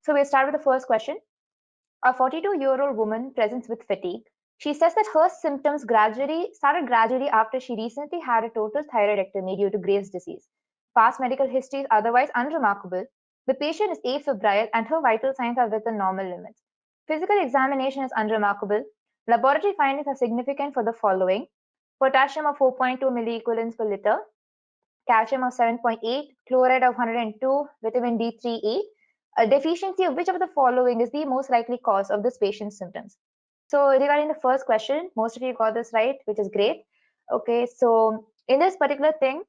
So we'll start with the first question. A 42-year-old woman presents with fatigue. She says that her symptoms started gradually after she recently had a total thyroidectomy due to Graves' disease. Past medical history is otherwise unremarkable. The patient is afebrile and her vital signs are within normal limits. Physical examination is unremarkable. Laboratory findings are significant for the following: potassium of 4.2 milliequivalents per liter, calcium of 7.8, chloride of 102, vitamin D3, 8. A deficiency of which of the following is the most likely cause of this patient's symptoms? So regarding the first question, most of you got this right, which is great. Okay, so in this particular thing,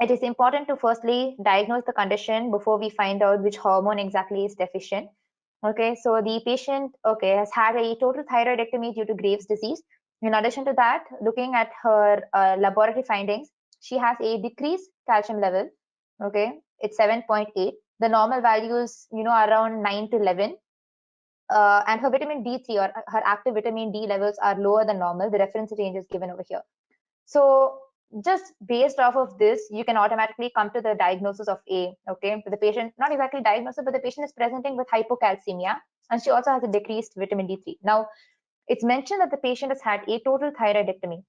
it is important to firstly diagnose the condition before we find out which hormone exactly is deficient. Okay, so the patient, has had a total thyroidectomy due to Graves' disease. In addition to that, looking at her laboratory findings, she has a decreased calcium level. Okay, it's 7.8. The normal values, are around 9 to 11. And her vitamin D3 or her active vitamin D levels are lower than normal. The reference range is given over here. So just based off of this, you can automatically come to the diagnosis of A. Okay, the patient, not exactly diagnosis, but the patient is presenting with hypocalcemia, and she also has a decreased vitamin D3. Now, it's mentioned that the patient has had a total thyroidectomy.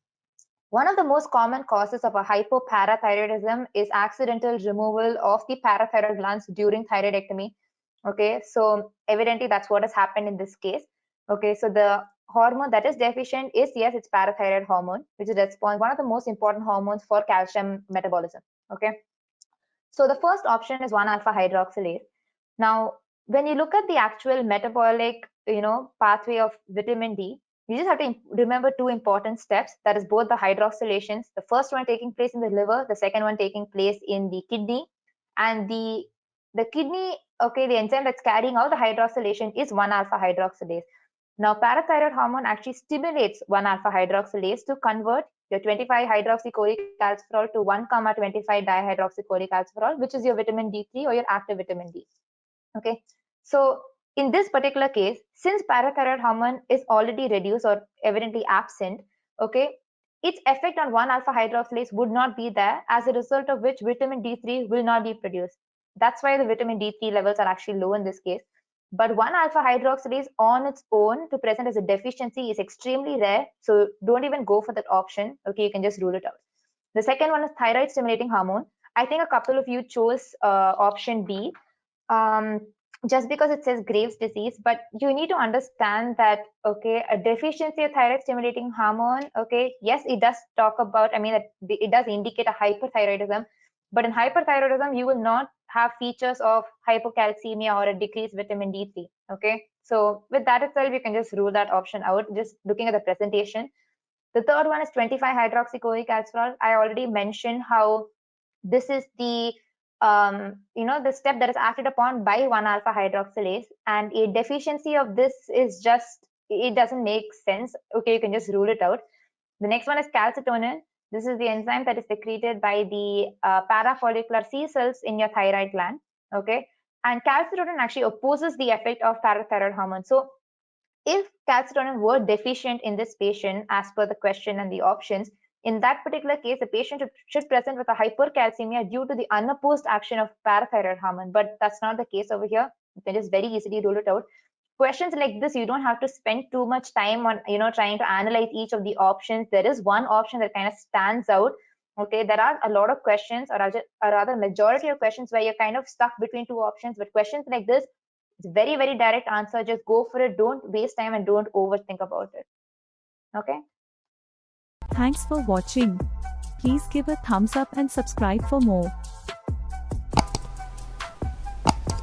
One of the most common causes of a hypoparathyroidism is accidental removal of the parathyroid glands during thyroidectomy. Okay, so evidently that's what has happened in this case. Okay, so the hormone that is deficient is, yes, it's parathyroid hormone, which is one of the most important hormones for calcium metabolism. Okay, so the first option is 1-alpha hydroxylase. Now, when you look at the actual metabolic, pathway of vitamin D, you just have to remember two important steps. That is both the hydroxylations, the first one taking place in the liver, the second one taking place in the kidney. And the kidney, the enzyme that's carrying out the hydroxylation is 1-alpha hydroxylase. Now, parathyroid hormone actually stimulates 1-alpha hydroxylase to convert your 25 hydroxycholic calciferol to 1,25 dihydroxycholic calciferol, which is your vitamin D3 or your active vitamin D. Okay, so in this particular case, since parathyroid hormone is already reduced or evidently absent, its effect on 1-alpha hydroxylase would not be there, as a result of which vitamin D3 will not be produced. That's why the vitamin D3 levels are actually low in this case. But 1-alpha hydroxylase on its own to present as a deficiency is extremely rare. So don't even go for that option. Okay, you can just rule it out. The second one is thyroid stimulating hormone. I think a couple of you chose option B. Just because it says Graves' disease, but you need to understand that, a deficiency of thyroid stimulating hormone, yes, it does talk about, it does indicate a hyperthyroidism, but in hyperthyroidism, you will not have features of hypocalcemia or a decreased vitamin D3, So with that itself, you can just rule that option out, just looking at the presentation. The third one is 25 hydroxycholic calciferol. I already mentioned how this is the the step that is acted upon by 1-alpha hydroxylase, and a deficiency of this is just, it doesn't make sense. You can just rule it out. The next one is calcitonin. This is the enzyme that is secreted by the parafollicular C cells in your thyroid gland. And calcitonin actually opposes the effect of parathyroid hormone. So if calcitonin were deficient in this patient, as per the question and the options, in that particular case, the patient should present with a hypercalcemia due to the unopposed action of parathyroid hormone. But that's not the case over here. You can just very easily rule it out. Questions like this, you don't have to spend too much time on, trying to analyze each of the options. There is one option that kind of stands out. There are a lot of questions, or rather majority of questions where you're kind of stuck between two options. But questions like this, it's very, very direct answer. Just go for it. Don't waste time and don't overthink about it. Okay. Thanks for watching. Please give a thumbs up and subscribe for more.